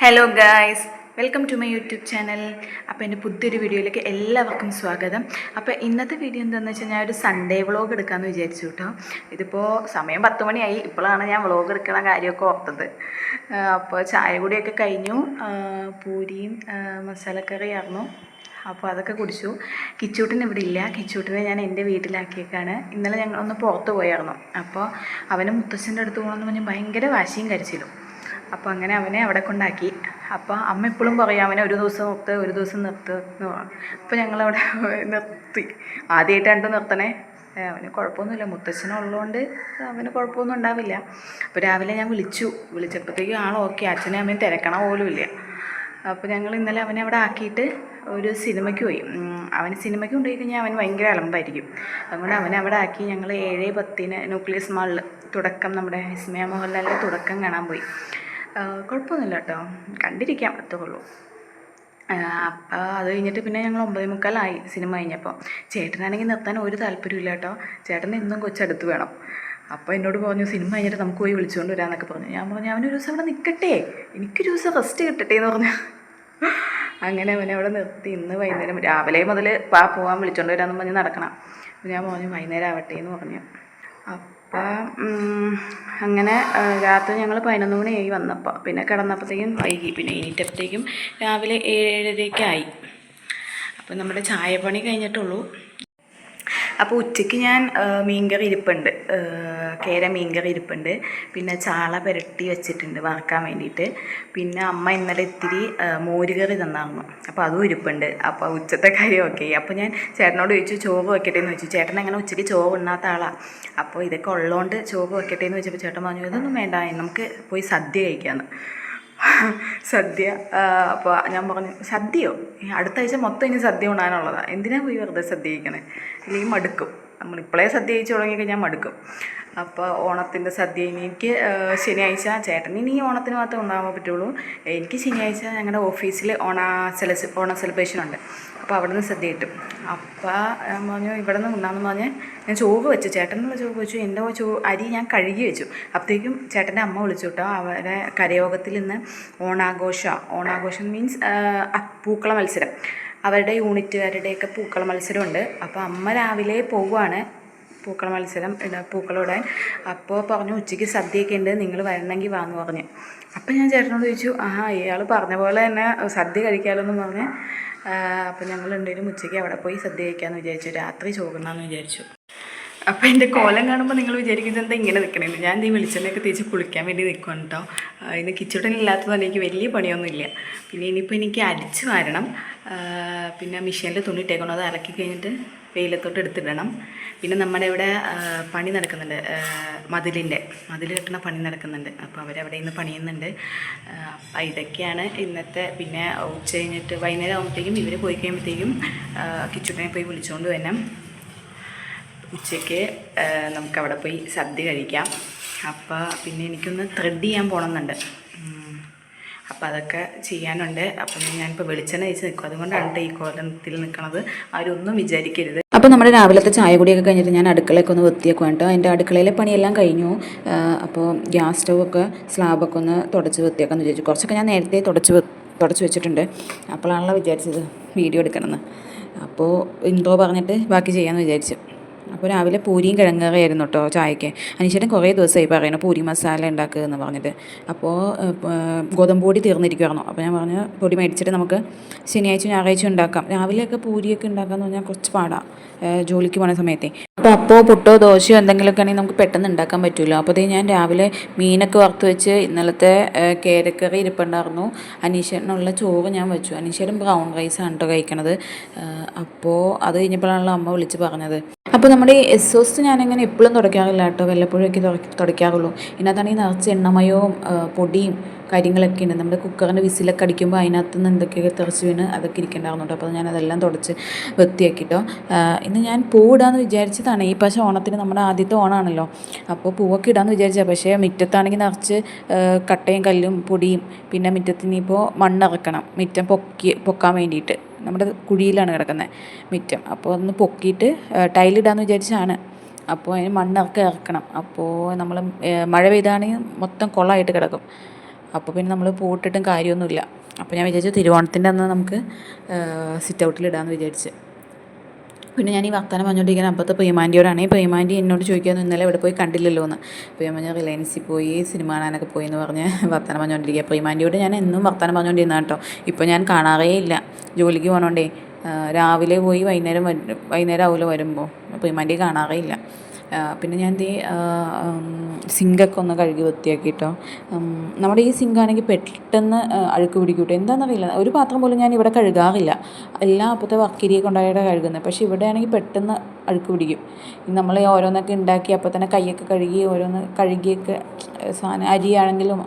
Hello guys, welcome to my YouTube channel. അപ്പോൾ എൻ്റെ പുതിയൊരു വീഡിയോയിലേക്ക് എല്ലാവർക്കും സ്വാഗതം. അപ്പോൾ ഇന്നത്തെ വീഡിയോ എന്താണെന്ന് വെച്ചാൽ ഞാൻ ഒരു സൺഡേ വ്ളോഗ് എടുക്കാമെന്ന് വിചാരിച്ചു കേട്ടോ. ഇതിപ്പോൾ സമയം 10 മണിയായി. ഇപ്പോഴാണ് ഞാൻ വ്ളോഗ് എടുക്കണ കാര്യമൊക്കെ ഓർത്തത്. അപ്പോൾ ചായ കൂടിയൊക്കെ കഴിഞ്ഞു. പൂരിയും മസാലക്കറിയായിരുന്നു. അപ്പോൾ അതൊക്കെ കുടിച്ചു. കിച്ചൂട്ടിന് ഇവിടെ ഇല്ല. കിച്ചൂട്ടിനെ ഞാൻ എൻ്റെ വീട്ടിലാക്കിയേക്കാണ്. ഇന്നലെ ഞങ്ങൾ ഒന്ന് പുറത്ത് പോയായിരുന്നു. അപ്പോൾ അവന് മുത്തശ്ശൻ്റെ അടുത്ത് പോകണമെന്ന് പറഞ്ഞ് ഭയങ്കര വാശിയും കരച്ചിലും. അപ്പോൾ അങ്ങനെ അവനെ അവിടെ കൊണ്ടാക്കി. അപ്പോൾ അമ്മ എപ്പോഴും പറയും അവനെ ഒരു ദിവസം നിർത്ത് എന്ന് പറഞ്ഞു. അപ്പോൾ ഞങ്ങളവിടെ നിർത്തി. ആദ്യമായിട്ടാണ് നിർത്തണേ. അവന് കുഴപ്പമൊന്നുമില്ല, മുത്തശ്ശനുള്ളതുകൊണ്ട് അവന് കുഴപ്പമൊന്നും ഉണ്ടാവില്ല. അപ്പോൾ രാവിലെ ഞാൻ വിളിച്ചപ്പോഴത്തേക്കും ആൾ ഓക്കെ, അച്ഛനെ അമ്മയും തിരക്കണ പോലും ഇല്ല. അപ്പോൾ ഞങ്ങൾ ഇന്നലെ അവനെ അവിടെ ആക്കിയിട്ട് ഒരു സിനിമയ്ക്ക് പോയി. അവന് സിനിമയ്ക്ക് കൊണ്ടുപോയി കഴിഞ്ഞാൽ അവന് ഭയങ്കര അലമ്പായിരിക്കും. അതുകൊണ്ട് അവനെ അവിടെ ആക്കി ഞങ്ങൾ 7:10 ന്യൂക്ലിയസ് മാളിൽ തുടക്കം, നമ്മുടെ വിസ്മയ മോഹൻലാലിൻ്റെ തുടക്കം കാണാൻ പോയി. കുഴപ്പമൊന്നുമില്ല കേട്ടോ, കണ്ടിരിക്കാം, അത്രേ ഉള്ളൂ. അപ്പോൾ അത് കഴിഞ്ഞിട്ട് പിന്നെ ഞങ്ങൾ 9:45 സിനിമ കഴിഞ്ഞപ്പോൾ. ചേട്ടനാണെങ്കിൽ നിർത്താൻ ഒരു താല്പര്യമില്ല കേട്ടോ. ചേട്ടന് എന്നും കൊച്ചടുത്ത് വേണം. അപ്പോൾ എന്നോട് പറഞ്ഞു സിനിമ കഴിഞ്ഞിട്ട് നമുക്ക് പോയി വിളിച്ചുകൊണ്ട് വരാമെന്നൊക്കെ പറഞ്ഞു. ഞാൻ പറഞ്ഞു അവനൊരു ദിവസം അവിടെ നിൽക്കട്ടെ, എനിക്കൊരു ദിവസം റെസ്റ്റ് കിട്ടട്ടെ എന്ന് പറഞ്ഞു. അങ്ങനെ അവനെ അവിടെ നിർത്തി. ഇന്ന് വൈകുന്നേരം രാവിലെ മുതൽ പോകാൻ വിളിച്ചുകൊണ്ട് വരാമെന്ന് പറഞ്ഞ് നടക്കണം. അപ്പോൾ ഞാൻ പറഞ്ഞു വൈകുന്നേരം ആവട്ടെ എന്ന് പറഞ്ഞു. അപ്പം അങ്ങനെ രാത്രി ഞങ്ങൾ 11 മണിയായി വന്നപ്പോൾ. പിന്നെ കിടന്നപ്പോഴത്തേക്കും വൈകി. പിന്നെ എണീറ്റപ്പോഴത്തേക്കും രാവിലെ 7:30 അപ്പോൾ നമ്മുടെ ചായപ്പണി കഴിഞ്ഞിട്ടുള്ളൂ. അപ്പോൾ ഉച്ചയ്ക്ക് ഞാൻ മീൻകറി ഇരിപ്പുണ്ട്, കേര മീൻകറി ഇരിപ്പുണ്ട്. പിന്നെ ചാള പുരട്ടി വെച്ചിട്ടുണ്ട് വറക്കാൻ വേണ്ടിയിട്ട്. പിന്നെ അമ്മ ഇന്നലെ ഇത്തിരി മോരുകറി തന്നായിരുന്നു, അപ്പോൾ അതും ഇരിപ്പുണ്ട്. അപ്പോൾ ഉച്ചത്തെ കാര്യം ഓക്കെ. അപ്പോൾ ഞാൻ ചേട്ടനോട് ചോദിച്ചു ചോറ് വെക്കട്ടെ എന്ന് ചോദിച്ചു. ചേട്ടൻ അങ്ങനെ ഉച്ചയ്ക്ക് ചോറ് ഉണ്ണാത്ത ആളാണ്. അപ്പോൾ ഇതൊക്കെ ഉള്ളതുകൊണ്ട് ചോറ് വെക്കട്ടെ എന്ന് വെച്ചപ്പോൾ ചേട്ടൻ പറഞ്ഞു ഇതൊന്നും വേണ്ട, നമുക്ക് പോയി സദ്യ കഴിക്കാമെന്ന്. സദ്യ. അപ്പോൾ ഞാൻ പറഞ്ഞു സദ്യയോ, അടുത്ത ആഴ്ച മൊത്തം ഇനി സദ്യ ഉണ്ണാനുള്ളതാണ്, എന്തിനാ പോയി വെറുതെ സദ്യ കഴിക്കണേ, ഇല്ലെങ്കിൽ മടുക്കും. നമ്മളിപ്പോഴേ സദ്യ കഴിച്ച് തുടങ്ങിക്കഴിഞ്ഞാൽ മടുക്കും. അപ്പോൾ ഓണത്തിൻ്റെ സദ്യ ഇനി എനിക്ക് ശനിയാഴ്ച, ചേട്ടന് ഇനി ഓണത്തിന് മാത്രമേ ഉണ്ടാകാൻ പറ്റുള്ളൂ. എനിക്ക് ശനിയാഴ്ച ഞങ്ങളുടെ ഓഫീസിൽ ഓണ സെലിബ്രേഷൻ ഉണ്ട്. അപ്പോൾ അവിടെ നിന്ന് സദ്യ കിട്ടും. അപ്പോൾ ഞാൻ പറഞ്ഞു ഇവിടെ നിന്ന് ഉണ്ടാകുന്ന പറഞ്ഞ് ഞാൻ ചോറ് വെച്ചു, ചേട്ടനുള്ള ചോറ് വെച്ചു. എൻ്റെ അരി ഞാൻ കഴുകി വെച്ചു. അപ്പോഴത്തേക്കും ചേട്ടൻ്റെ അമ്മ വിളിച്ചു കേട്ടോ. അവരെ കരയോഗത്തിൽ നിന്ന് ഓണാഘോഷം മീൻസ് പൂക്കള മത്സരം, അവരുടെ യൂണിറ്റുകാരുടെയൊക്കെ പൂക്കള മത്സരമുണ്ട്. അപ്പോൾ അമ്മ രാവിലെ പോവുകയാണ് പൂക്കള മത്സരം പൂക്കളമിടാൻ. അപ്പോൾ പറഞ്ഞു ഉച്ചയ്ക്ക് സദ്യയൊക്കെ ഉണ്ട്, നിങ്ങൾ വരണമെങ്കിൽ വാന്ന് പറഞ്ഞു. അപ്പം ഞാൻ ചേട്ടനോട് ചോദിച്ചു ഇയാൾ പറഞ്ഞ പോലെ തന്നെ സദ്യ കഴിക്കാമല്ലോ എന്ന് പറഞ്ഞ്. അപ്പോൾ ഞങ്ങൾ രണ്ടുപേരും ഉച്ചയ്ക്ക് അവിടെ പോയി സദ്യ കഴിക്കാമെന്ന് വിചാരിച്ചു, രാത്രി ചോറുണ്ണാമെന്ന് വിചാരിച്ചു. അപ്പോൾ എൻ്റെ കോലം കാണുമ്പോൾ നിങ്ങൾ വിചാരിക്കുന്നത് എന്താ ഇങ്ങനെ നിൽക്കണമെന്ന്. ഞാൻ ഈ വെളിച്ചെണ്ണയൊക്കെ തേച്ച് കുളിക്കാൻ വേണ്ടി നിൽക്കുകയാണ് കേട്ടോ. ഇന്ന് കിച്ചണില്ലാത്തതുകൊണ്ട് എനിക്ക് വലിയ പണിയൊന്നുമില്ല. പിന്നെ ഇനിയിപ്പോൾ എനിക്ക് അടിച്ച് വാരണം. പിന്നെ മെഷീനിൽ തുണി ഇട്ടേക്കണം, അത് അലക്കി കഴിഞ്ഞിട്ട് വെയിലത്തോട്ട് എടുത്തിടണം. പിന്നെ നമ്മുടെ ഇവിടെ പണി നടക്കുന്നുണ്ട്, മതിൽ കെട്ടണ പണി നടക്കുന്നുണ്ട്. അപ്പോൾ അവരവിടെ ഇന്ന് പണിയുന്നുണ്ട്. അപ്പോൾ ഇതൊക്കെയാണ് ഇന്നത്തെ. പിന്നെ ഉച്ച കഴിഞ്ഞിട്ട് വൈകുന്നേരം ആകുമ്പോഴത്തേക്കും ഇവർ പോയി കഴിയുമ്പോഴത്തേക്കും കിച്ചണിനെ പോയി വിളിച്ചുകൊണ്ട് വരണം. ഉച്ചയ്ക്ക് നമുക്കവിടെ പോയി സദ്യ കഴിക്കാം. അപ്പോൾ പിന്നെ എനിക്കൊന്ന് ത്രെഡ് ചെയ്യാൻ പോകണമെന്നുണ്ട്. അപ്പോൾ അതൊക്കെ ചെയ്യാനുണ്ട്. അപ്പം ഞാനിപ്പോൾ വെളിച്ചെണ്ണ തേച്ച് നിൽക്കും, അതുകൊണ്ടാണ് ഈ കോലത്തിൽ നിൽക്കുന്നത്. ആരൊന്നും വിചാരിക്കരുത്. അപ്പോൾ നമ്മുടെ രാവിലത്തെ ചായ കൂടിയൊക്കെ കഴിഞ്ഞിട്ട് ഞാൻ അടുക്കളയൊക്കെ ഒന്ന് വൃത്തിയാക്കും കേട്ടോ. എൻ്റെ അടുക്കളയിലെ പണിയെല്ലാം കഴിഞ്ഞു. അപ്പോൾ ഗ്യാസ് സ്റ്റൗവൊക്കെ സ്ലാബൊക്കെ ഒന്ന് തുടച്ച് വൃത്തിയാക്കാമെന്ന് വിചാരിച്ചു. കുറച്ചൊക്കെ ഞാൻ നേരത്തെ തുടച്ച് വെച്ചിട്ടുണ്ട്. അപ്പോഴാണല്ലോ വിചാരിച്ചത് വീഡിയോ എടുക്കണമെന്ന്. അപ്പോൾ ഇൻട്രോ പറഞ്ഞിട്ട് ബാക്കി ചെയ്യാമെന്ന് വിചാരിച്ചു. അപ്പോൾ രാവിലെ പൂരിയും കിഴങ്ങറിയായിരുന്നു കേട്ടോ ചായയ്ക്ക്. അനീഷേട്ടൻ കുറേ ദിവസമായി പറയുന്നു പൂരി മസാല ഉണ്ടാക്കുക എന്ന് പറഞ്ഞിട്ട്. അപ്പോൾ ഗോതമ്പ് പൊടി തീർന്നിരിക്കുമായിരുന്നു. അപ്പോൾ ഞാൻ പറഞ്ഞു പൊടി മേടിച്ചിട്ട് നമുക്ക് ശനിയാഴ്ച ഞായറാഴ്ച ഉണ്ടാക്കാം. രാവിലെയൊക്കെ പൂരിയൊക്കെ ഉണ്ടാക്കാമെന്ന് പറഞ്ഞാൽ കുറച്ച് പാടാണ് ജോലിക്ക് പോകുന്ന സമയത്തെ. അപ്പോൾ പുട്ടോ ദോശയോ എന്തെങ്കിലുമൊക്കെ ആണെങ്കിൽ നമുക്ക് പെട്ടെന്ന് ഉണ്ടാക്കാൻ പറ്റുമല്ലോ. അപ്പോൾ ഞാൻ രാവിലെ മീനൊക്കെ വറുത്ത് വെച്ച് ഇന്നലത്തെ കേരക്കറി ഇരിപ്പുണ്ടായിരുന്നു. അനീഷേട്ടനുള്ള ചോറ് ഞാൻ വെച്ചു. അനീഷേട്ടൻ ബ്രൗൺ റൈസാണ് കേട്ടോ കഴിക്കണത്. അപ്പോൾ അത് കഴിഞ്ഞപ്പോഴാണല്ലോ അമ്മ വിളിച്ച് പറഞ്ഞത്. അപ്പോൾ നമ്മുടെ ഈ എക്സോസ്റ്റ് ഞാനിങ്ങനെ എപ്പോഴും തുടയ്ക്കാറില്ല കേട്ടോ, വല്ലപ്പോഴൊക്കെ തുടയ്ക്കാറുള്ളൂ. ഇതിനകത്താണെങ്കിൽ നിറച്ച് എണ്ണമയവും പൊടിയും കാര്യങ്ങളൊക്കെ ഉണ്ട്. നമ്മുടെ കുക്കറിൻ്റെ വിസിലൊക്കെ അടിക്കുമ്പോൾ അതിനകത്ത് നിന്ന് എന്തൊക്കെയൊക്കെ തെറിച്ച് വീണ് അതൊക്കെ ഇരിക്കേണ്ടായിരുന്നു കേട്ടോ. അപ്പോൾ ഞാനതെല്ലാം തുടച്ച് വൃത്തിയാക്കിട്ടോ. ഇന്ന് ഞാൻ പൂവിടാമെന്ന് വിചാരിച്ചതാണ്. ഈ പക്ഷേ ഓണത്തിന് നമ്മുടെ ആദ്യത്തെ ഓണമാണല്ലോ, അപ്പോൾ പൂവൊക്കെ ഇടാമെന്ന് വിചാരിച്ചാൽ പക്ഷേ മുറ്റത്താണെങ്കിൽ നിറച്ച് കട്ടയും കല്ലും പൊടിയും. പിന്നെ മുറ്റത്തിനിപ്പോൾ മണ്ണിറക്കണം, മുറ്റം പൊക്കാൻ വേണ്ടിയിട്ട്. നമ്മുടെ കുഴിയിലാണ് കിടക്കുന്നത് മുറ്റം. അപ്പോൾ ഒന്ന് പൊക്കിയിട്ട് ടൈലിടാമെന്ന് വിചാരിച്ചാണ്. അപ്പോൾ അതിന് മണ്ണൊക്കെ ഇറക്കണം. അപ്പോൾ നമ്മൾ മഴ പെയ്താണെങ്കിൽ മൊത്തം കുളമായിട്ട് കിടക്കും. അപ്പോൾ പിന്നെ നമ്മൾ പൂട്ടിട്ടും കാര്യമൊന്നുമില്ല. അപ്പോൾ ഞാൻ വിചാരിച്ചു തിരുവോണത്തിൻ്റെ അന്ന് നമുക്ക് സിറ്റ് ഔട്ടിലിടാമെന്ന് വിചാരിച്ച്. പിന്നെ ഞാൻ ഈ വർത്തമാനം പറഞ്ഞുകൊണ്ടിരിക്കുന്ന അപ്പുറത്തെ പ്രിയമാൻ്റിയോടാണ്. ഈ പ്രിയമാൻ്റി എന്നോട് ചോദിക്കാമെന്ന് ഇന്നലെ ഇവിടെ പോയി കണ്ടില്ലല്ലോ എന്ന്. അപ്പോൾ ഞാൻ റിലയൻസിൽ പോയി സിനിമ കാണാനൊക്കെ പോയി എന്ന് പറഞ്ഞ് വർത്തമാനം പറഞ്ഞുകൊണ്ടിരിക്കുക. പ്രിയമാൻ്റിയോട് ഞാൻ എന്നും വർത്തമാനം പറഞ്ഞുകൊണ്ടിരുന്ന കേട്ടോ. ഇപ്പോൾ ഞാൻ കാണാറേ ഇല്ല, ജോലിക്ക് പോകണോണ്ടേ. രാവിലെ പോയി വൈകുന്നേരം ആവില്ല വരുമ്പോൾ. പ്രിയമാൻ്റിയെ കാണാറേ ഇല്ല. പിന്നെ ഞാൻ സിങ്കൊക്കെ ഒന്ന് കഴുകി വൃത്തിയാക്കിയിട്ടോ. നമ്മുടെ ഈ സിങ്കാണെങ്കിൽ പെട്ടെന്ന് അഴുക്ക് പിടിക്കൂട്ടോ. എന്താണെന്നറിയില്ല, ഒരു പാത്രം പോലും ഞാൻ ഇവിടെ കഴുകാറില്ല. എല്ലാം അപ്പോഴത്തെ വർക്കേരിയെ കൊണ്ടായിട്ട് കഴുകുന്നത്. പക്ഷേ ഇവിടെ ആണെങ്കിൽ പെട്ടെന്ന് അഴുക്ക് പിടിക്കും. നമ്മൾ ഓരോന്നൊക്കെ ഉണ്ടാക്കി അപ്പോൾ തന്നെ കൈയൊക്കെ കഴുകി ഓരോന്ന് കഴുകിയൊക്കെ സാധനം അരിയാണെങ്കിലും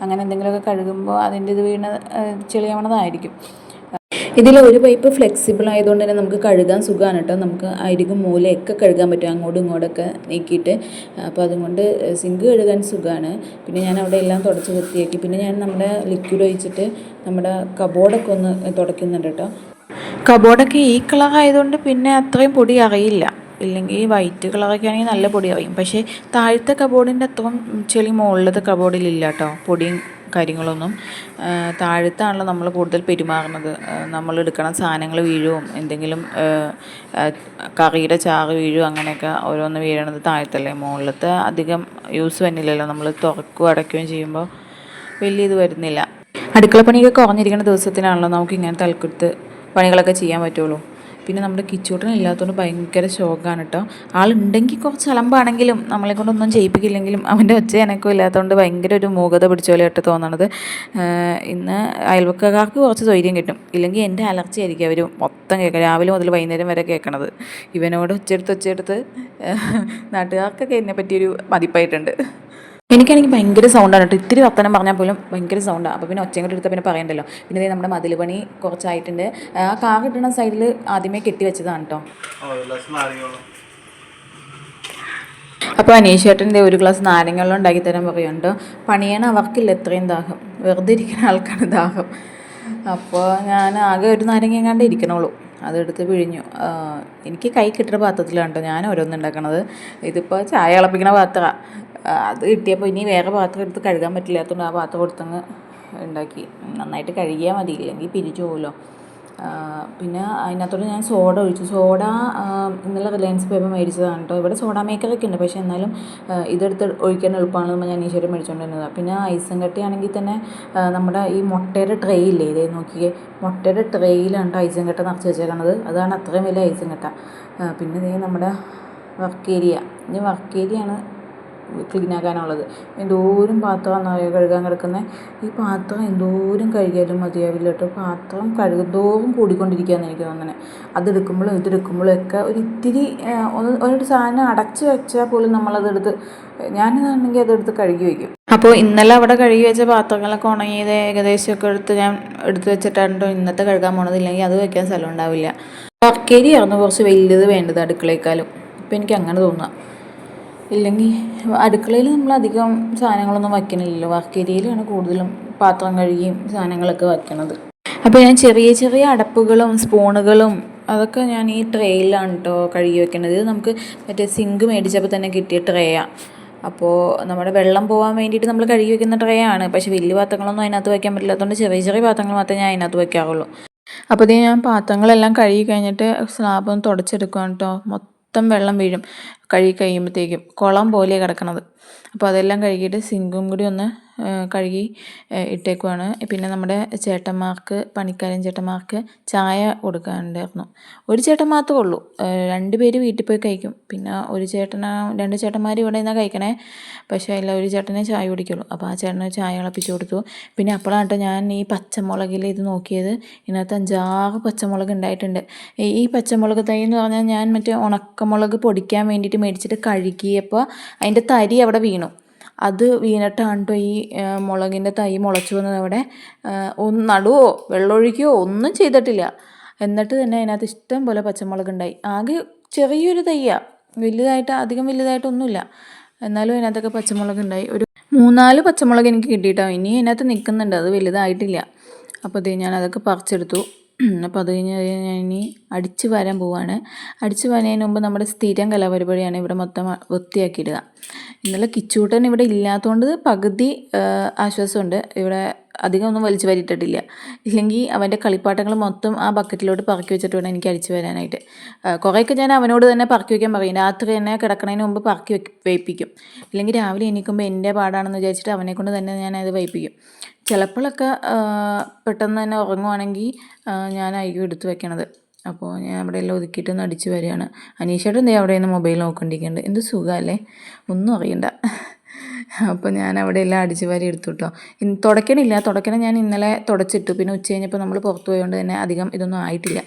അങ്ങനെ എന്തെങ്കിലുമൊക്കെ കഴുകുമ്പോൾ അതിൻ്റെ ഇത് വീണ് ചെളിയാവണതായിരിക്കും. ഇതിൽ ഒരു പൈപ്പ് ഫ്ലെക്സിബിൾ ആയതുകൊണ്ട് തന്നെ നമുക്ക് കഴുകാൻ സുഖമാണ് കേട്ടോ. നമുക്ക് അരികും മൂലയൊക്കെ കഴുകാൻ പറ്റും, അങ്ങോട്ടും ഇങ്ങോട്ടൊക്കെ നീക്കിയിട്ട്. അപ്പോൾ അതുകൊണ്ട് സിങ്ക് കഴുകാൻ സുഖമാണ്. പിന്നെ ഞാൻ അവിടെ എല്ലാം തുടച്ച് വൃത്തിയാക്കി. പിന്നെ ഞാൻ നമ്മുടെ ലിക്വിഡ് ഒഴിച്ചിട്ട് നമ്മുടെ കബോർഡൊക്കെ ഒന്ന് തുടയ്ക്കുന്നുണ്ട് കേട്ടോ. കബോർഡൊക്കെ ഈ കളർ ആയതുകൊണ്ട് പിന്നെ അത്രയും പൊടി അറിയില്ല. ഇല്ലെങ്കിൽ വൈറ്റ് കളറൊക്കെ ആണെങ്കിൽ നല്ല പൊടി അറിയും. പക്ഷേ താഴത്തെ കബോർഡിൻ്റെ അത്രയും ചെളി മുകളിലത്തെ കബോർഡിലില്ല കേട്ടോ, പൊടിയും കാര്യങ്ങളൊന്നും. താഴത്താണല്ലോ നമ്മൾ കൂടുതൽ പെരുമാറുന്നത്. നമ്മൾ എടുക്കണ സാധനങ്ങൾ വീഴും, എന്തെങ്കിലും കറിയുടെ ചാറ് വീഴും, അങ്ങനെയൊക്കെ ഓരോന്ന് വീഴണത് താഴത്തല്ലേ. മുകളിലത്തെ അധികം യൂസ് വരുന്നില്ലല്ലോ. നമ്മൾ തുറക്കുകയും അടയ്ക്കുകയും ചെയ്യുമ്പോൾ വലിയ ഇത് വരുന്നില്ല. അടുക്കളപ്പണിയൊക്കെ കുറഞ്ഞിരിക്കുന്ന ദിവസത്തിനാണല്ലോ നമുക്ക് ഇങ്ങനത്തെ അൽക്കുത്ത് പണികളൊക്കെ ചെയ്യാൻ പറ്റുള്ളൂ. പിന്നെ നമ്മുടെ കിച്ചൂട്ടൻ ഇല്ലാത്തതുകൊണ്ട് ഭയങ്കര ശോകമാണ് കേട്ടോ. ആളുണ്ടെങ്കിൽ കുറച്ച് അലമ്പാണെങ്കിലും നമ്മളെ കൊണ്ടൊന്നും ചെയ്യിപ്പിക്കില്ലെങ്കിലും അവൻ്റെ ഒച്ച എനക്കും ഇല്ലാത്തതുകൊണ്ട് ഭയങ്കര ഒരു മൂകത പിടിച്ച പോലെയായിട്ട് തോന്നണത്. ഇന്ന് അയൽവക്കക്കാർക്ക് കുറച്ച് സ്വൈര്യം കിട്ടും, ഇല്ലെങ്കിൽ എൻ്റെ അലർജി ആയിരിക്കും അവർ മൊത്തം കേൾക്കുക, രാവിലെ മുതൽ വൈകുന്നേരം വരെ കേൾക്കണത്. ഇവനോട് ഒച്ചയെടുത്ത് നാട്ടുകാർക്കൊക്കെ എന്നെ പറ്റിയൊരു മതിപ്പായിട്ടുണ്ട്. എനിക്കാണെങ്കിൽ ഭയങ്കര സൗണ്ടാണ് കേട്ടോ. ഇത്തിരി വർത്തമാനം പറഞ്ഞാൽ പോലും ഭയങ്കര സൗണ്ടാണ്. അപ്പോൾ പിന്നെ ഒച്ചയും കൂടെ എടുത്താൽ പിന്നെ പറയണ്ടല്ലോ. പിന്നെ നമ്മുടെ മതിൽ പണി കുറച്ചായിട്ടുണ്ട്. ആ കാർ കിട്ടുന്ന സൈഡിൽ ആദ്യമേ കെട്ടി വെച്ചതാണ് കേട്ടോ. അപ്പോൾ അനീഷ് ചേട്ടൻ്റെ ഒരു ഗ്ലാസ് നാരങ്ങ വെള്ളം ഉണ്ടാക്കി തരാൻ പറയുന്നുണ്ടോ. പണിയണ അവർക്കില്ല എത്രയും ദാഹം, വെറുതെ ഇരിക്കുന്ന ആൾക്കാണ് ദാഹം. അപ്പോൾ ഞാൻ ആകെ ഒരു നാരങ്ങ എങ്ങാണ്ട് ഇരിക്കണുള്ളൂ, അതെടുത്ത് പിഴിഞ്ഞു. എനിക്ക് കൈ കിട്ടുന്ന പാത്രത്തിലാണ് കേട്ടോ ഞാൻ ഓരോന്നും ഉണ്ടാക്കണത്. ഇതിപ്പോൾ ചായ തിളപ്പിക്കണ പാത്രമാണ്. അത് കിട്ടിയപ്പോൾ ഇനി വേറെ പാത്രം എടുത്ത് കഴുകാൻ പറ്റില്ലാത്തതുകൊണ്ട് ആ പാത്രം കൊടുത്തങ്ങ് ഉണ്ടാക്കി. നന്നായിട്ട് കഴുകിയാൽ മതി, ഇല്ലെങ്കിൽ പിരിച്ചു പോകുമല്ലോ. പിന്നെ അതിനകത്തോട് ഞാൻ സോഡ ഒഴിച്ചു. സോഡ ഇന്നലെ റിലയൻസ് പോയപ്പോൾ മേടിച്ചതാണ് കേട്ടോ. ഇവിടെ സോഡ മേക്കറൊക്കെ ഉണ്ട്, പക്ഷേ എന്നാലും ഇതെടുത്ത് ഒഴിക്കാൻ എളുപ്പമാണെന്ന് ഞാൻ ഈശ്വരം മേടിച്ചുകൊണ്ടിരുന്നത്. പിന്നെ ഐസും കട്ടയാണെങ്കിൽ തന്നെ നമ്മുടെ ഈ മുട്ടയുടെ ട്രേ ഇല്ലേ, ഇതേ നോക്കിയേ, മുട്ടയുടെ ട്രേയിലാണ് ഐസും കട്ട നിറച്ച് വെച്ചേക്കണത്. അതാണ് അത്രയും വലിയ ഐസും കട്ട. പിന്നെ ഇതേ നമ്മുടെ വർക്കേരിയ, ഇനി വർക്കേരിയാണ് ക്ലീനാക്കാനുള്ളത്. എന്തോരം പാത്രമാണ് കഴുകാൻ കിടക്കുന്നത്. ഈ പാത്രം എന്തോരം കഴുകിയാലും മതിയാവില്ല കേട്ടോ. പാത്രം കഴുകുന്തോറും കൂടിക്കൊണ്ടിരിക്കുകയെന്ന് എനിക്ക് തോന്നുന്നത്. അതെടുക്കുമ്പോഴും ഇതെടുക്കുമ്പോഴും ഒക്കെ ഒരിത്തിരി ഒരു സാധനം അടച്ച് വെച്ചാൽ പോലും നമ്മളതെടുത്ത്, ഞാനിതാണെങ്കിൽ അതെടുത്ത് കഴുകി വയ്ക്കും. അപ്പോൾ ഇന്നലെ അവിടെ കഴുകി വെച്ച പാത്രങ്ങളൊക്കെ ഉണങ്ങിയത് ഏകദേശമൊക്കെ ഞാൻ എടുത്ത് വെച്ചിട്ടാണ് ഇന്നത്തെ കഴുകാൻ പോണത്. ഇല്ലെങ്കിൽ അത് വയ്ക്കാൻ സ്ഥലം ഉണ്ടാവില്ല. വർക്കേരിയായിരുന്നു കുറച്ച് വലുത് വേണ്ടത് അടുക്കളയേക്കാളും. അപ്പോൾ എനിക്ക് അങ്ങനെ തോന്നുക. ഇല്ലെങ്കിൽ അടുക്കളയിൽ നമ്മളധികം സാധനങ്ങളൊന്നും വയ്ക്കണില്ലല്ലോ, വർക്ക് ഏരിയയിലാണ് കൂടുതലും പാത്രം കഴുകിയും സാധനങ്ങളൊക്കെ വയ്ക്കണത്. അപ്പോൾ ഞാൻ ചെറിയ ചെറിയ അടപ്പുകളും സ്പൂണുകളും അതൊക്കെ ഞാൻ ഈ ട്രേയിലാണ് കേട്ടോ കഴുകി വെക്കണത്. ഇത് നമുക്ക് മറ്റേ സിങ്ക് മേടിച്ചപ്പോൾ തന്നെ കിട്ടിയ ട്രേയാണ്. അപ്പോൾ നമ്മുടെ വെള്ളം പോകാൻ വേണ്ടിയിട്ട് നമ്മൾ കഴുകി വെക്കുന്ന ട്രേ ആണ്. പക്ഷേ വലിയ പാത്രങ്ങളൊന്നും അതിനകത്ത് വയ്ക്കാൻ പറ്റില്ലാത്തതുകൊണ്ട് ചെറിയ ചെറിയ പാത്രങ്ങൾ മാത്രമേ ഞാൻ അതിനകത്ത് വയ്ക്കാറുള്ളൂ. അപ്പോൾ ഇത് ഞാൻ പാത്രങ്ങളെല്ലാം കഴുകി കഴിഞ്ഞിട്ട് സ്ലാബ് ഒന്ന് തുടച്ചെടുക്കുകയാണ് കേട്ടോ. മൊത്തം വെള്ളം വീഴും കഴുകി കഴിയുമ്പോഴത്തേക്കും, കുളം പോലെ കിടക്കണത്. അപ്പോൾ അതെല്ലാം കഴുകിയിട്ട് സിങ്കും കൂടി ഒന്ന് കഴുകി ഇട്ടേക്കുവാണ്. പിന്നെ നമ്മുടെ ചേട്ടന്മാർക്ക്, പണിക്കാരൻ ചേട്ടന്മാർക്ക് ചായ കൊടുക്കാനുണ്ടായിരുന്നു. ഒരു ചേട്ടൻ മാത്രമേ ഉള്ളൂ, 2 പേര് വീട്ടിൽ പോയി കഴിക്കും. പിന്നെ ഒരു 2 ചേട്ടന്മാർ ഇവിടെ നിന്നാണ് കഴിക്കണേ. പക്ഷേ അതിൽ ഒരു ചേട്ടനെ ചായ കുടിക്കുള്ളൂ. അപ്പോൾ ആ ചേട്ടന് ചായ തിളപ്പിച്ച് കൊടുത്തു. പിന്നെ അപ്പോഴാണ് ഞാൻ ഈ പച്ചമുളകിൽ ഇത് നോക്കിയത്. ഇതിനകത്ത് 5-6 പച്ചമുളക് ഉണ്ടായിട്ടുണ്ട്. ഈ പച്ചമുളക് തൈ എന്ന് പറഞ്ഞാൽ ഞാൻ മറ്റേ ഉണക്കമുളക് പൊടിക്കാൻ വേണ്ടിയിട്ട് മേടിച്ചിട്ട് കഴുകിയപ്പോൾ അതിൻ്റെ തരി അവിടെ വീണു. അത് വീണിട്ടാണ് കേട്ടോ ഈ മുളകിൻ്റെ തൈ മുളച്ചു വന്നത്. അവിടെ ഒന്ന് നടുവോ വെള്ളമൊഴിക്കുകയോ ഒന്നും ചെയ്തിട്ടില്ല. എന്നിട്ട് തന്നെ അതിനകത്ത് ഇഷ്ടം പോലെ പച്ചമുളക് ഉണ്ടായി. ആകെ ചെറിയൊരു തൈയാണ്, അധികം വലുതായിട്ടൊന്നുമില്ല. എന്നാലും അതിനകത്തൊക്കെ പച്ചമുളക് ഉണ്ടായി. ഒരു 3-4 പച്ചമുളക് എനിക്ക് കിട്ടിയിട്ടോ. ഇനി അതിനകത്ത് നിൽക്കുന്നുണ്ട്, അത് വലുതായിട്ടില്ല. അപ്പോൾ ഇത് ഞാൻ അതൊക്കെ പറിച്ചെടുത്തു. അപ്പോൾ അത് കഴിഞ്ഞ് ഞാൻ ഇനി അടിച്ച് വാരാൻ പോവാണ്. അടിച്ച് വാരുന്നതിന് മുമ്പ് നമ്മുടെ സ്ഥിരം കലാപരിപാടിയാണ് ഇവിടെ മൊത്തം വൃത്തിയാക്കിയിടുക. ഇന്നലെ കിച്ചൂട്ടൻ ഇവിടെ ഇല്ലാത്തതുകൊണ്ട് പകുതി ആശ്വാസമുണ്ട്. ഇവിടെ അധികം ഒന്നും വലിച്ചു വാരിയിട്ടിട്ടില്ല. ഇല്ലെങ്കിൽ അവൻ്റെ കളിപ്പാട്ടങ്ങൾ മൊത്തം ആ ബക്കറ്റിലോട്ട് പറക്കി വെച്ചിട്ട് വേണം എനിക്ക് അടിച്ചു വരാനായിട്ട്. കുറേയൊക്കെ ഞാൻ അവനോട് തന്നെ പറക്കി വയ്ക്കാൻ പറയും. രാത്രി തന്നെ കിടക്കണതിന് മുമ്പ് പറക്കി വയ്പ്പിക്കും. ഇല്ലെങ്കിൽ രാവിലെ എണീക്കുമ്പോൾ എൻ്റെ പാടാണെന്ന് വിചാരിച്ചിട്ട് അവനെ കൊണ്ട് തന്നെ ഞാനത് വയ്പ്പിക്കും. ചിലപ്പോഴൊക്കെ പെട്ടെന്ന് തന്നെ ഉറങ്ങുവാണെങ്കിൽ ഞാനായിരിക്കും എടുത്ത് വെക്കണത്. അപ്പോൾ ഞാൻ അവിടെ എല്ലാം ഒതുക്കിയിട്ടൊന്ന് അടിച്ച് വരികയാണ്. അനീഷേട്ടൻ എന്തേ അവിടെ നിന്ന് മൊബൈൽ നോക്കിക്കൊണ്ടിരിക്കുന്നുണ്ട്. എന്ത് സുഖമല്ലേ, ഒന്നും അറിയണ്ട. അപ്പോൾ ഞാൻ അവിടെ എല്ലാം അടിച്ച് വാരി എടുത്തു കേട്ടോ. തുടയ്ക്കണം ഞാൻ ഇന്നലെ തുടച്ചിട്ടു. പിന്നെ ഉച്ച കഴിഞ്ഞപ്പോൾ നമ്മൾ പുറത്ത് പോയതുകൊണ്ട് തന്നെ അധികം ഇതൊന്നും ആയിട്ടില്ല,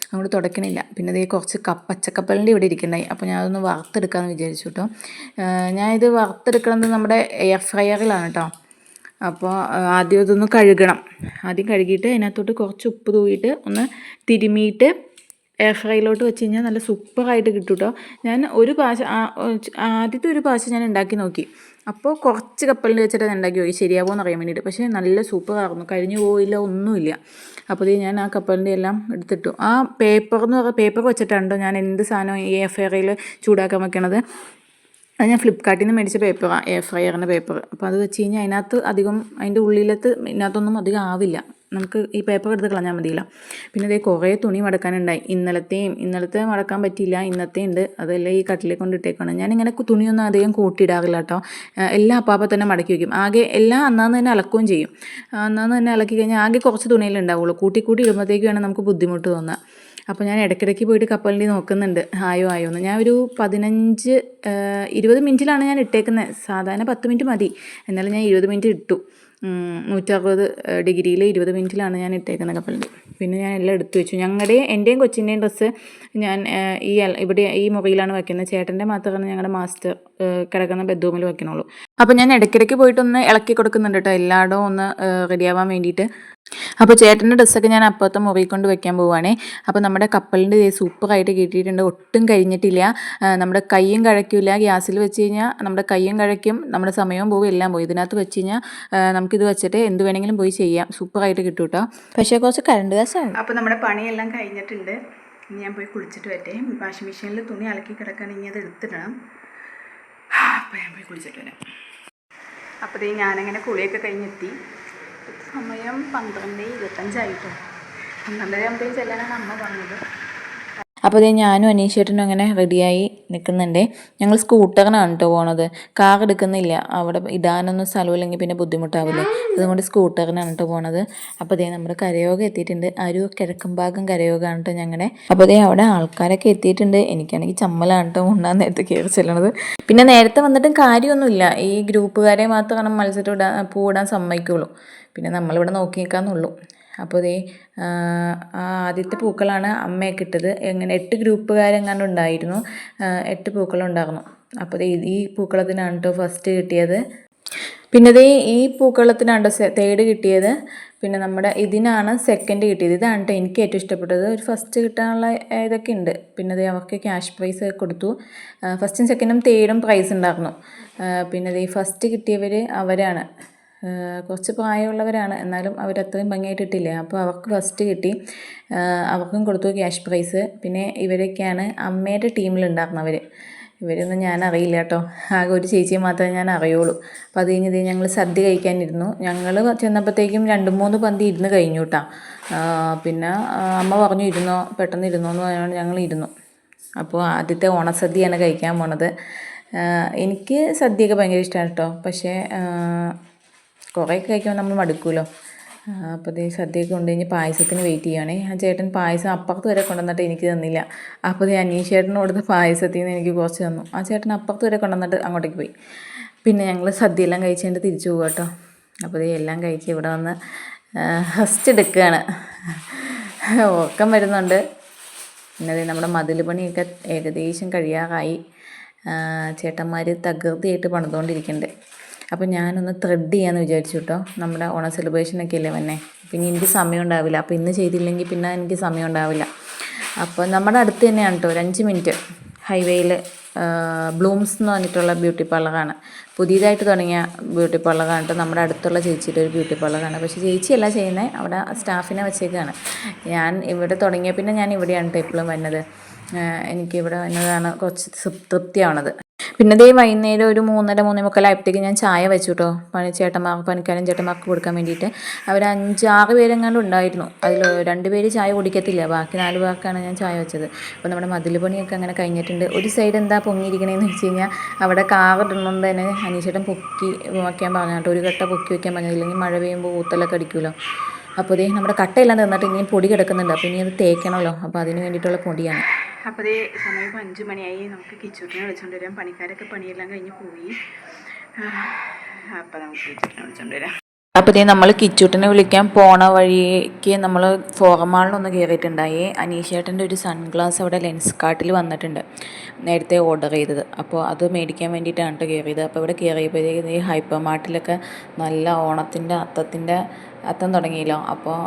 അങ്ങോട്ട് തുടയ്ക്കണില്ല. പിന്നെ ഇതേ കുറച്ച് പച്ചക്കപ്പലിൻ്റെ ഇവിടെ ഇരിക്കണ്ടായി. അപ്പോൾ ഞാൻ അതൊന്ന് വറുത്തെടുക്കാമെന്ന് വിചാരിച്ചു കേട്ടോ. ഞാൻ ഇത് വറുത്തെടുക്കുന്നത് നമ്മുടെ എയർ ഫ്രയറിലാണ് കേട്ടോ. അപ്പോൾ ആദ്യം ഇതൊന്ന് കഴുകണം. ആദ്യം കഴുകിയിട്ട് അതിനകത്തോട്ട് കുറച്ച് ഉപ്പ് തൂവിയിട്ട് ഒന്ന് തിരുമിയിട്ട് എയർ ഫ്രൈയിലോട്ട് വെച്ച് കഴിഞ്ഞാൽ നല്ല സൂപ്പറായിട്ട് കിട്ടും കേട്ടോ. ഞാൻ ആദ്യത്തെ ഒരു പ്രാവശ്യം ഞാൻ ഉണ്ടാക്കി നോക്കി. അപ്പോൾ കുറച്ച് കപ്പലിൻ്റെ വെച്ചിട്ട് ഞാൻ ഉണ്ടാക്കി നോക്കി ശരിയാവുമോ എന്ന് അറിയാൻ വേണ്ടിയിട്ട്. പക്ഷേ നല്ല സൂപ്പറായിരുന്നു, കഴിഞ്ഞു പോയില്ല, ഒന്നുമില്ല. അപ്പോൾ ഞാൻ ആ കപ്പലിൻ്റെ എല്ലാം എടുത്തിട്ടു. ആ പേപ്പർ വെച്ചിട്ടുണ്ടോ ഞാൻ എന്ത് സാധനം ഈ എയർ ഫ്രൈയിൽ ചൂടാക്കാൻ വെക്കണത്. അത് ഞാൻ ഫ്ലിപ്കാർട്ടിൽ നിന്ന് മേടിച്ച പേപ്പറാണ്, എയർ ഫ്രയറിൻ്റെ പേപ്പർ. അപ്പോൾ അത് വെച്ച് കഴിഞ്ഞാൽ അതിനകത്ത് അധികം അതിൻ്റെ ഇതിനകത്തൊന്നും അധികം ആവില്ല. നമുക്ക് ഈ പേപ്പർ എടുത്ത് കളഞ്ഞാൽ മതിയില്ല. പിന്നെ കുറേ തുണി മടക്കാനുണ്ടായി. ഇന്നലത്തെ മടക്കാൻ പറ്റിയില്ല, ഇന്നത്തെ ഉണ്ട്. അതെല്ലാം ഈ കട്ടിലെ കൊണ്ട് ഇട്ടേക്കാണ്. ഞാനിങ്ങനെ തുണിയൊന്നും അധികം കൂട്ടിയിടാറില്ല കേട്ടോ. എല്ലാം അപ്പാപ്പം തന്നെ മടക്കി വയ്ക്കും. ആകെ എല്ലാം അന്നാന്ന് തന്നെ അലക്കുകയും ചെയ്യും. അന്നാന്ന് തന്നെ അലക്കി കഴിഞ്ഞാൽ ആകെ കുറച്ച് തുണിയിലുണ്ടാവുള്ളൂ. കൂട്ടി ഇടുമ്പോഴത്തേക്കാണ് നമുക്ക് ബുദ്ധിമുട്ട് തോന്നുക. അപ്പോൾ ഞാൻ ഇടയ്ക്കിടയ്ക്ക് പോയിട്ട് കപ്പലിൻ്റെ നോക്കുന്നുണ്ട് ആയോ എന്ന്. ഞാൻ ഒരു 15-20 മിനിറ്റിലാണ് ഞാൻ ഇട്ടേക്കുന്നത്. സാധാരണ 10 മിനിറ്റ് മതി, എന്നാലും ഞാൻ 20 മിനിറ്റ് ഇട്ടു. 160 ഡിഗ്രിയിൽ 20 മിനിറ്റിലാണ് ഞാൻ ഇട്ടേക്കുന്നത് കപ്പലിൻ്റെ. പിന്നെ ഞാൻ എല്ലാം എടുത്തു വെച്ചു. എൻ്റെയും കൊച്ചിൻ്റെയും ഡ്രസ്സ് ഞാൻ ഈ മുറിയിലാണ് വയ്ക്കുന്നത്. ചേട്ടൻ്റെ മാത്രമാണ് ഞങ്ങളുടെ മാസ്റ്റർ കിടക്കുന്ന ബെഡ്റൂമിൽ വയ്ക്കണുള്ളൂ. അപ്പോൾ ഞാൻ ഇടയ്ക്കിടയ്ക്ക് പോയിട്ടൊന്ന് ഇളക്കി കൊടുക്കുന്നുണ്ട് കേട്ടോ, എല്ലായിടവും ഒന്ന് റെഡിയാവാൻ വേണ്ടിയിട്ട്. അപ്പോൾ ചേട്ടൻ്റെ ഡ്രസ്സൊക്കെ ഞാൻ അപ്പുറത്തെ മുറിയിൽ കൊണ്ട് വെക്കാൻ പോവുകയാണേ. അപ്പോൾ നമ്മുടെ കപ്പലിൻ്റെ സൂപ്പറായിട്ട് കിട്ടിയിട്ടുണ്ട്, ഒട്ടും കഴിഞ്ഞിട്ടില്ല. നമ്മുടെ കയ്യും കഴക്കില്ല. ഗ്യാസിൽ വെച്ച് കഴിഞ്ഞാൽ നമ്മുടെ കയ്യും കഴക്കും, നമ്മുടെ സമയവും പോകും, എല്ലാം പോയി. ഇതിനകത്ത് വെച്ച് കഴിഞ്ഞാൽ നമുക്കിത് വെച്ചിട്ട് എന്ത് വേണമെങ്കിലും പോയി ചെയ്യാം, സൂപ്പറായിട്ട് കിട്ടും കേട്ടോ. പക്ഷേ കുറച്ച് കറണ്ട് ഗ്യാസാണ്. അപ്പോൾ നമ്മുടെ പണിയെല്ലാം കഴിഞ്ഞിട്ടുണ്ട്. ഇനി ഞാൻ പോയി കുളിച്ചിട്ട് വരട്ടെ. വാഷിംഗ് മെഷീനിൽ തുണി അലക്കി കിടക്കുകയാണെങ്കിൽ അത് എടുത്തിടണം. അപ്പോൾ ഞാൻ പോയി കുളിച്ചിട്ട് വരാം. അപ്പോൾ ഞാനങ്ങനെ കുളിയൊക്കെ കഴിഞ്ഞെത്തി. സമയം 12:25 12:25 ചെല്ലാനാണ് അമ്മ പറഞ്ഞത്. അപ്പോൾ ഞാനും അനീഷേട്ടനും അങ്ങനെ റെഡിയായി നിൽക്കുന്നുണ്ട്. ഞങ്ങൾ സ്കൂട്ടറിനാണ് കേട്ടോ പോണത്, കാർ എടുക്കുന്നില്ല. അവിടെ ഇടാനൊന്നും സ്ഥലമില്ലെങ്കിൽ പിന്നെ ബുദ്ധിമുട്ടാവില്ലേ, അതുകൊണ്ട് സ്കൂട്ടറിനാണ് കേട്ടോ പോണത്. അപ്പോൾ നമ്മുടെ കരയോഗം എത്തിയിട്ടുണ്ട്. കിഴക്കമ്പാകം കരയോഗമാണ് കേട്ടോ ഞങ്ങളുടെ. അപ്പോൾ അവിടെ ആൾക്കാരൊക്കെ എത്തിയിട്ടുണ്ട്. എനിക്കാണെങ്കിൽ ചമ്മലാണ് കേട്ടോ കൊണ്ടാൻ നേരത്തെ കയറി ചെല്ലണത്. പിന്നെ നേരത്തെ വന്നിട്ടും കാര്യമൊന്നുമില്ല, ഈ ഗ്രൂപ്പുകാരെ മാത്രമാണ് മത്സരം പൂവിടാൻ സമ്മതിക്കുള്ളൂ. പിന്നെ നമ്മളിവിടെ നോക്കി നിൽക്കാമെന്നുള്ളൂ. അപ്പോൾ ആദ്യത്തെ പൂക്കളാണ് അമ്മയൊക്കെ ഇട്ടത്. 8 ഗ്രൂപ്പുകാരെങ്ങാണ്ട് ഉണ്ടായിരുന്നു, 8 പൂക്കളുണ്ടായിരുന്നു. അപ്പോൾ ഈ പൂക്കളത്തിനാണ് കേട്ടോ ഫസ്റ്റ് കിട്ടിയത്. പിന്നെ ഈ പൂക്കളത്തിനാണ് തേർഡ് കിട്ടിയത്. പിന്നെ നമ്മുടെ ഇതിനാണ് സെക്കൻഡ് കിട്ടിയത്. ഇതാണ് കേട്ടോ എനിക്ക് ഏറ്റവും ഇഷ്ടപ്പെട്ടത്. ഒരു ഫസ്റ്റ് കിട്ടാനുള്ള ഇതൊക്കെ ഉണ്ട്. പിന്നെ അവർക്ക് ക്യാഷ് പ്രൈസ് കൊടുത്തു. ഫസ്റ്റും സെക്കൻഡും തേർഡും പ്രൈസ് ഉണ്ടായിരുന്നു. പിന്നെ ഫസ്റ്റ് കിട്ടിയവർ അവരാണ്, കുറച്ച് പ്രായമുള്ളവരാണ്, എന്നാലും അവരത്രയും ഭംഗിയായിട്ട് ഇട്ടില്ല. അപ്പോൾ അവർക്ക് ഫസ്റ്റ് കിട്ടി, അവർക്കും കൊടുത്തു ക്യാഷ് പ്രൈസ്. പിന്നെ ഇവരൊക്കെയാണ് അമ്മയുടെ ടീമിലുണ്ടായിരുന്നവർ. ഇവരൊന്നും ഞാൻ അറിയില്ല കേട്ടോ, ആകെ ഒരു ചേച്ചിയെ മാത്രമേ ഞാൻ അറിയുള്ളൂ. അപ്പോൾ അത് കഴിഞ്ഞ് ഞങ്ങൾ സദ്യ കഴിക്കാനിരുന്നു. ഞങ്ങൾ ചെന്നപ്പോഴത്തേക്കും 2-3 പന്തി ഇരുന്ന് കഴിഞ്ഞു കേട്ടോ. പിന്നെ അമ്മ പറഞ്ഞു പെട്ടെന്ന് ഇരുന്നോ എന്ന് പറഞ്ഞുകൊണ്ട് ഞങ്ങൾ ഇരുന്നു. അപ്പോൾ ആദ്യത്തെ ഓണസദ്യയാണ് കഴിക്കാൻ പോണത്. എനിക്ക് സദ്യയൊക്കെ ഭയങ്കര ഇഷ്ടമാണ് കേട്ടോ. പക്ഷേ കുറേയൊക്കെ കഴിക്കുമ്പോൾ നമ്മൾ മടുക്കുമല്ലോ. അപ്പോൾ സദ്യയൊക്കെ കൊണ്ട് കഴിഞ്ഞ് പായസത്തിന് വെയിറ്റ് ചെയ്യുകയാണേ. ആ ചേട്ടൻ പായസം അപ്പുറത്ത് വരെ കൊണ്ടുവന്നിട്ട് എനിക്ക് തന്നില്ല. അപ്പോൾ അനീഷേട്ടന് കൊടുത്ത പായസത്തിൽ നിന്ന് എനിക്ക് കുറച്ച് തന്നു. ആ ചേട്ടൻ അപ്പുറത്ത് വരെ കൊണ്ടുവന്നിട്ട് അങ്ങോട്ടേക്ക് പോയി. പിന്നെ ഞങ്ങൾ സദ്യയെല്ലാം കഴിച്ചുകൊണ്ട് തിരിച്ചു പോകുക കേട്ടോ. അപ്പോൾ എല്ലാം കഴിച്ച് ഇവിടെ വന്ന് റെസ്റ്റ് എടുക്കുകയാണ്. ഉറക്കം വരുന്നുണ്ട്. പിന്നെ നമ്മുടെ മതിൽ പണിയൊക്കെ ഏകദേശം കഴിയാറായി. ചേട്ടന്മാർ തകൃതിയായിട്ട് പണിതുകൊണ്ടിരിക്കുന്നുണ്ട്. അപ്പോൾ ഞാനൊന്ന് ത്രെഡ് ചെയ്യാമെന്ന് വിചാരിച്ചു കേട്ടോ. നമ്മുടെ ഓണ സെലിബ്രേഷനൊക്കെ അല്ലേ വന്നെ, പിന്നെ എനിക്ക് സമയം ഉണ്ടാവില്ല. അപ്പോൾ ഇന്ന് ചെയ്തില്ലെങ്കിൽ പിന്നെ എനിക്ക് സമയം ഉണ്ടാവില്ല. അപ്പോൾ നമ്മുടെ അടുത്ത് തന്നെയാണ് കേട്ടോ, ഒരു 5 മിനിറ്റ് ഹൈവേയിൽ ബ്ലൂംസ് എന്ന് പറഞ്ഞിട്ടുള്ള ബ്യൂട്ടി പാർലറാണ്. പുതിയതായിട്ട് തുടങ്ങിയ ബ്യൂട്ടി പാർലറാണ് കേട്ടോ. നമ്മുടെ അടുത്തുള്ള ചേച്ചിയുടെ ഒരു ബ്യൂട്ടി പാർലറാണ്. പക്ഷേ ചേച്ചിയല്ല ചെയ്യുന്നത്, അവിടെ സ്റ്റാഫിനെ വെച്ചേക്കാണ്. ഞാൻ ഇവിടെ തുടങ്ങിയ പിന്നെ ഞാൻ ഇവിടെയാണ് കേട്ടോ എപ്പോഴും വരുന്നത്. എനിക്കിവിടെ വന്നതാണ് കുറച്ച് തൃപ്തിയാവണത്. പിന്നെ ദേ വൈകുന്നേരം ഒരു 3:30-3:45 ഞാൻ ചായ വെച്ചു കേട്ടോ. പണിക്കാരും ചേട്ടന്മാർക്ക് കൊടുക്കാൻ വേണ്ടിയിട്ട്. അവർ 5-6 പേരെങ്ങാണ്ട് ഉണ്ടായിരുന്നു. അതിൽ 2 പേര് ചായ കുടിക്കത്തില്ല, ബാക്കി 4 പേർക്കാണ് ഞാൻ ചായ വെച്ചത്. അപ്പോൾ നമ്മുടെ മതിൽ പണിയൊക്കെ അങ്ങനെ കഴിഞ്ഞിട്ടുണ്ട്. ഒരു സൈഡ് എന്താ പൊങ്ങിയിരിക്കണേന്ന് വെച്ച് കഴിഞ്ഞാൽ അവിടെ കാർ ഇടുന്നതുകൊണ്ട് തന്നെ അനീഷേട്ടൻ പൊക്കി വയ്ക്കാൻ പറഞ്ഞു കേട്ടോ. ഒരു കട്ട പൊക്കി വയ്ക്കാൻ പറഞ്ഞു, ഇല്ലെങ്കിൽ മഴ പെയ്യുമ്പോൾ ഊത്തലൊക്കെ അടിക്കുമല്ലോ. അപ്പോൾ ദേ നമ്മുടെ കട്ടയെല്ലാം തിന്നിട്ട് ഇനിയും പൊടി കിടക്കുന്നുണ്ട്. അപ്പോൾ ഇനി അത് തേക്കണമല്ലോ, അപ്പോൾ അതിന് വേണ്ടിയിട്ടുള്ള പൊടിയാണ്. അപ്പോൾ ദേ സമയം 5 മണിയായി. നമുക്ക് കിച്ചൂട്ടിനെ വിളിച്ചുകൊണ്ട് വരാം. പണിക്കാരൊക്കെ പണിയെല്ലാം കഴിഞ്ഞ് പോയി. അപ്പോൾ നമുക്ക് കിച്ചൂട്ടിനെ വിളിച്ചുകൊണ്ട് വരാം. അപ്പോൾ ഇതേ നമ്മൾ കിച്ചൂട്ടിനെ വിളിക്കാൻ പോണ വഴിക്ക് നമ്മൾ ഫോറമാളിലൊന്ന് കയറിയിട്ടുണ്ടായി. അനീഷേട്ടൻ്റെ ഒരു സൺഗ്ലാസ് അവിടെ ലെൻസ് കാർട്ടിൽ വന്നിട്ടുണ്ട്, നേരത്തെ ഓർഡർ ചെയ്തത്. അപ്പോൾ അത് മേടിക്കാൻ വേണ്ടിയിട്ടാണ് കേട്ടോ കയറിയത്. അപ്പോൾ ഇവിടെ കയറിയപ്പോഴത്തേക്ക് ഈ ഹൈപ്പർ മാർട്ടിലൊക്കെ നല്ല ഓണത്തിൻ്റെ അത്തം തുടങ്ങിയല്ലോ. അപ്പോൾ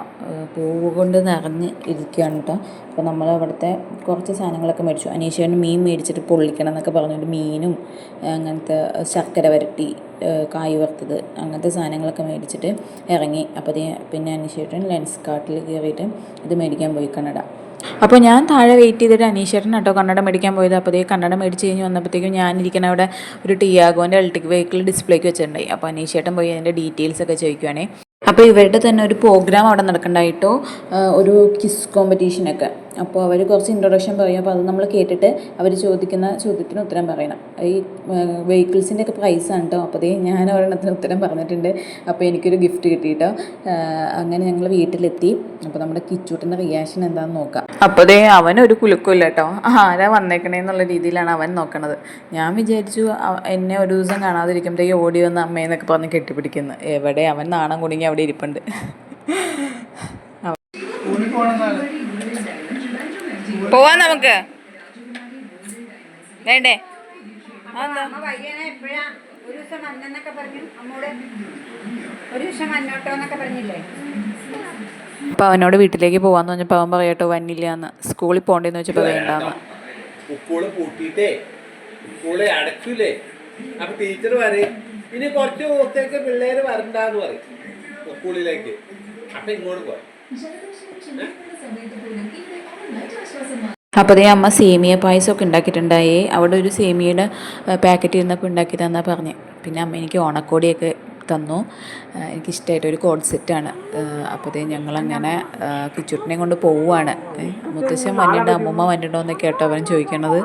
പൂവ് കൊണ്ട് നിറഞ്ഞ് ഇരിക്കുകയാണ് കേട്ടോ. അപ്പോൾ നമ്മൾ അവിടുത്തെ കുറച്ച് സാധനങ്ങളൊക്കെ മേടിച്ചു. അനീഷേട്ടൻ മീൻ മേടിച്ചിട്ട് പൊള്ളിക്കണം എന്നൊക്കെ പറഞ്ഞുകൊണ്ട് മീനും അങ്ങനത്തെ ശർക്കര വരട്ടി, കായ് വറുത്തത്, അങ്ങനത്തെ സാധനങ്ങളൊക്കെ മേടിച്ചിട്ട് ഇറങ്ങി. അപ്പോൾ പിന്നെ അനീഷേട്ടൻ ലെൻസ് കാർട്ടിൽ കയറിയിട്ട് ഇത് മേടിക്കാൻ പോയി, കണ്ണട. അപ്പോൾ ഞാൻ താഴെ വെയിറ്റ് ചെയ്തിട്ട് അനീഷേട്ടൻ കേട്ടോ കണ്ണട മേടിക്കാൻ പോയത്. അപ്പോൾ കണ്ണട മേടിച്ച് കഴിഞ്ഞ് വന്നപ്പോഴത്തേക്കും ഞാനിരിക്കുന്ന അവിടെ ഒരു ടിയാഗോൻ്റെ ഇലക്ട്രിക് വെഹിക്കിൾ ഡിസ്പ്ലേക്ക് വെച്ചിട്ടുണ്ടായി. അപ്പോൾ അനീഷേട്ടൻ പോയി അതിൻ്റെ ഡീറ്റെയിൽസൊക്കെ ചോദിക്കുവാണേ. അപ്പോൾ ഇവരുടെ തന്നെ ഒരു പ്രോഗ്രാം അവിടെ നടക്കണ്ടായിട്ടോ, ഒരു കിസ് കോമ്പറ്റീഷനൊക്കെ. അപ്പോൾ അവർ കുറച്ച് ഇൻട്രൊഡക്ഷൻ പറയും. അപ്പോൾ അത് നമ്മൾ കേട്ടിട്ട് അവർ ചോദിക്കുന്ന ചോദ്യത്തിന് ഉത്തരം പറയണം. ഈ വെഹിക്കിൾസിൻ്റെ ഒക്കെ പ്രൈസാണ് കേട്ടോ. അപ്പോൾ ഞാൻ ഒരെണ്ണത്തിന് ഉത്തരം പറഞ്ഞിട്ടുണ്ട്. അപ്പോൾ എനിക്കൊരു ഗിഫ്റ്റ് കിട്ടി കേട്ടോ. അങ്ങനെ ഞങ്ങൾ വീട്ടിലെത്തി. അപ്പോൾ നമ്മുടെ കിച്ചൂട്ടിൻ്റെ റിയാക്ഷൻ എന്താണെന്ന് നോക്കാം. അപ്പോൾ അവനൊരു കുലുക്കില്ല കേട്ടോ, ആരാ വന്നേക്കണേന്നുള്ള രീതിയിലാണ് അവൻ നോക്കണത്. ഞാൻ വിചാരിച്ചു എന്നെ ഒരു ദിവസം കാണാതിരിക്കുമ്പോഴേ ഓടി വന്ന അമ്മയെന്നൊക്കെ പറഞ്ഞ് കെട്ടിപ്പിടിക്കുന്നു. എവിടെ അവൻ നാണം കുടുങ്ങി അവിടെ ഇരിപ്പുണ്ട്. പോവാൻ നമുക്ക് വേണ്ടേ? അപ്പോൾ അവനോട് വീട്ടിലേക്ക് പോവാന്ന് പറഞ്ഞപ്പോൾ അവൻ പറയട്ടോ വന്നില്ല എന്ന്. സ്കൂളിൽ പോകണ്ടേന്ന് വെച്ചപ്പോൾ വേണ്ടാന്ന്. അടക്കൂലേ? അപ്പൊ ടീച്ചർ പറയും ഇനി കുറച്ച് ദിവസത്തേക്ക് പിള്ളേര് വരണ്ടാന്ന് പറയും സ്കൂളിലേക്ക്. അപ്പൊ ഇങ്ങോട്ട് പോയി. അപ്പോൾ അമ്മ സേമിയ പായസമൊക്കെ ഉണ്ടാക്കിയിട്ടുണ്ടായി. അവിടെ ഒരു സേമിയയുടെ പാക്കറ്റ് ഇരുന്നപ്പോൾ ഉണ്ടാക്കി തന്നാ പറഞ്ഞ്. പിന്നെ അമ്മ എനിക്ക് ഓണക്കോടിയൊക്കെ തന്നു. എനിക്കിഷ്ടമായിട്ട് ഒരു കോഡ് സെറ്റാണ്. അപ്പോൾ ഞങ്ങളങ്ങനെ കിച്ചൂട്ടിനെ കൊണ്ട് പോവുകയാണ്. മുത്തശ്ശൻ വന്നിട്ടുണ്ടോ അമ്മൂമ്മ വന്നിട്ടുണ്ടോ എന്നൊക്കെ കേട്ടോ അവൻ ചോദിക്കണത്.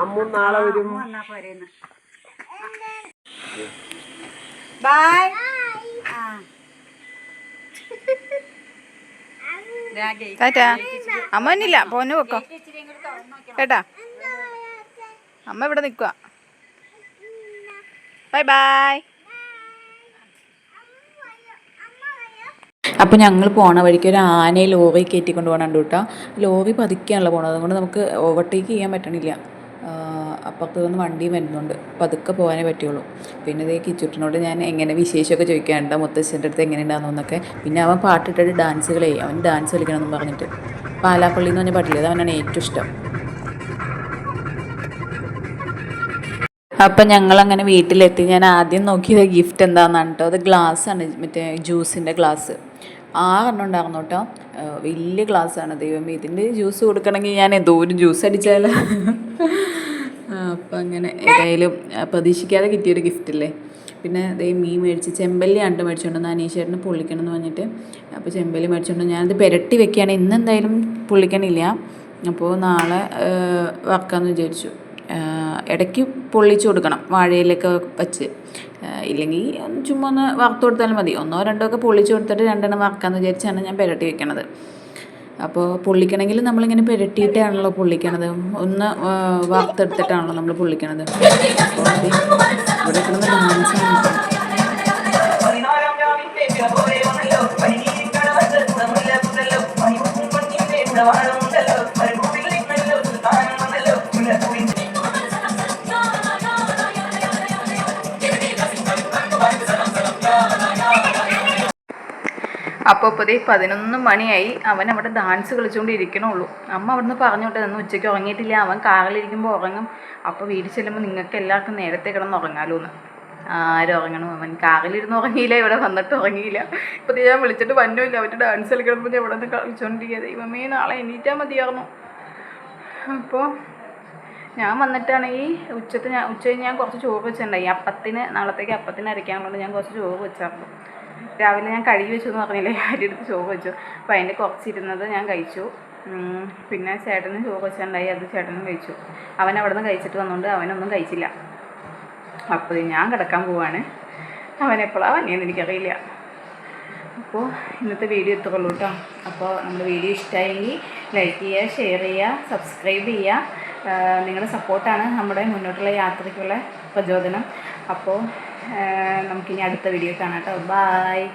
അമ്മ വന്നില്ല, പോന്നു വെക്കോ കേട്ടാ. അമ്മ ഇവിടെ നിൽക്കുക. Bye bye. അപ്പോൾ ഞങ്ങൾ പോണ വഴിക്ക് ഒരു ആനയെ ലോറി കയറ്റിക്കൊണ്ട് പോകണുണ്ട് കേട്ടോ. ലോറി പതുക്കെയാണല്ലോ പോകണത്, അതുകൊണ്ട് നമുക്ക് ഓവർടേക്ക് ചെയ്യാൻ പറ്റണില്ല. അപ്പുറത്ത് നിന്ന് വണ്ടിയും വരുന്നുണ്ട്, പതുക്കെ പോകാനേ പറ്റുള്ളൂ. പിന്നെ ഇതേ കിച്ചൂട്ടിനോട് ഞാൻ എങ്ങനെ വിശേഷമൊക്കെ ചോദിക്കാനുണ്ട്, മുത്തശ്ശൻ്റെ അടുത്ത് എങ്ങനെ ഉണ്ടാകുന്നൊക്കെ. പിന്നെ അവൻ പാട്ടിട്ടിട്ട് ഡാൻസുകളെ, അവൻ ഡാൻസ് കളിക്കണമെന്ന് പറഞ്ഞിട്ട് പാലാപ്പള്ളി എന്ന് പറഞ്ഞ പാട്ടില്ലേ, അത് അവനാണ് ഏറ്റവും ഇഷ്ടം. അപ്പം ഞങ്ങളങ്ങനെ വീട്ടിലെത്തി. ഞാൻ ആദ്യം നോക്കിയത് ഗിഫ്റ്റ് എന്താണെന്നാണ് കേട്ടോ. അത് ഗ്ലാസ്സാണ്, മറ്റേ ജ്യൂസിൻ്റെ ഗ്ലാസ്. 6 ഉണ്ടായിരുന്നു കേട്ടോ. വലിയ ഗ്ലാസ്സാണ്. ദൈവം, ഇതിൻ്റെ ജ്യൂസ് കൊടുക്കണമെങ്കിൽ ഞാൻ എന്തോ ഒരു ജ്യൂസ് അടിച്ചാൽ. അപ്പം അങ്ങനെ ഏതായാലും പ്രതീക്ഷിക്കാതെ കിട്ടിയൊരു ഗിഫ്റ്റല്ലേ. പിന്നെ മീൻ മേടിച്ച് ചെമ്പല്ലി അണ്ട് മേടിച്ചുകൊണ്ട് അനീഷേട്ടന് പൊള്ളിക്കണം എന്ന് പറഞ്ഞിട്ട്. അപ്പോൾ ചെമ്പല്ലി മേടിച്ചുകൊണ്ട് ഞാനത് പുരട്ടി വെക്കുകയാണ്. ഇന്നെന്തായാലും പൊള്ളിക്കണില്ല, അപ്പോൾ നാളെ വറക്കാമെന്ന് വിചാരിച്ചു. ഇടയ്ക്ക് പൊള്ളിച്ച് കൊടുക്കണം വാഴയിലൊക്കെ വെച്ച്, ഇല്ലെങ്കിൽ ചുമ്മാ ഒന്ന് വറുത്ത് കൊടുത്താലും മതി. 1-2 ഒക്കെ പൊള്ളിച്ച് കൊടുത്തിട്ട് 2 വറക്കാമെന്ന് വിചാരിച്ചാണ് ഞാൻ പുരട്ടി വെക്കണത്. അപ്പോൾ പൊള്ളിക്കണമെങ്കിൽ നമ്മളിങ്ങനെ പുരട്ടിയിട്ടാണല്ലോ പൊള്ളിക്കണത്, ഒന്ന് വറുത്തെടുത്തിട്ടാണല്ലോ നമ്മൾ പൊള്ളിക്കണത്. അപ്പോൾ ഇവിടെ കിടന്ന ഡാൻസാണ്. അപ്പോൾ 11 മണിയായി. അവൻ അവിടെ ഡാൻസ് കളിച്ചുകൊണ്ടിരിക്കണുള്ളൂ. അമ്മ അവിടുന്ന് പറഞ്ഞു വിട്ടത് ഇന്ന് ഉച്ചയ്ക്ക് ഉറങ്ങിയിട്ടില്ല, അവൻ കാറിലിരിക്കുമ്പോൾ ഉറങ്ങും. അപ്പോൾ വീട്ടിൽ ചെല്ലുമ്പോൾ നിങ്ങൾക്ക് എല്ലാവർക്കും നേരത്തെ കിടന്ന് ഉറങ്ങാലോ എന്ന്. ആരും ഉറങ്ങണം, അവൻ കാറിലിരുന്ന് ഉറങ്ങിയില്ല, ഇവിടെ വന്നിട്ട് ഉറങ്ങിയില്ല. ഇപ്പോൾ ഞാൻ വിളിച്ചിട്ട് വന്നുമില്ല, അവർ ഡാൻസ് കളിക്കണപ്പോൾ ഇവിടെ നിന്ന് കളിച്ചുകൊണ്ടിരിക്കുക. ദൈവമേ, നാളെ എണീറ്റാൽ മതിയായിരുന്നു. അപ്പോൾ ഞാൻ വന്നിട്ടാണെങ്കിൽ ഉച്ച കഴിഞ്ഞ് ഞാൻ കുറച്ച് ചോറ് വെച്ചിട്ടുണ്ടായി നാളത്തേക്ക് അപ്പത്തിന് അരയ്ക്കാനുള്ളത് ഞാൻ കുറച്ച് ചോറ് വെച്ചായിരുന്നു. രാവിലെ ഞാൻ കഴുകി വെച്ചു എന്ന് പറഞ്ഞില്ലേ, അരി എടുത്ത് ചോറ് വെച്ചു. അപ്പോൾ അതിൻ്റെ കുറച്ചിരുന്നത് ഞാൻ കഴിച്ചു. പിന്നെ ചേട്ടനും ചോറ് വെച്ചിട്ടുണ്ടായി, അത് ചേട്ടനും കഴിച്ചു. അവൻ അവിടെ നിന്ന് കഴിച്ചിട്ട് വന്നുകൊണ്ട് അവനൊന്നും കഴിച്ചില്ല. അപ്പോൾ ഞാൻ കിടക്കാൻ പോവാണ്. അവനെപ്പോഴാണ് വന്നതെന്ന് എനിക്കറിയില്ല. അപ്പോൾ ഇന്നത്തെ വീഡിയോ ഇത്രയുള്ളൂ കേട്ടോ. അപ്പോൾ നമ്മുടെ വീഡിയോ ഇഷ്ടമായെങ്കിൽ ലൈക്ക് ചെയ്യുക, ഷെയർ ചെയ്യുക, സബ്സ്ക്രൈബ് ചെയ്യുക. നിങ്ങളുടെ സപ്പോർട്ടാണ് നമ്മുടെ മുന്നോട്ടുള്ള യാത്രയ്ക്കുള്ള പ്രചോദനം. അപ്പോൾ നമുക്കിനി അടുത്ത വീഡിയോ കാണാം കേട്ടോ. ബായ്.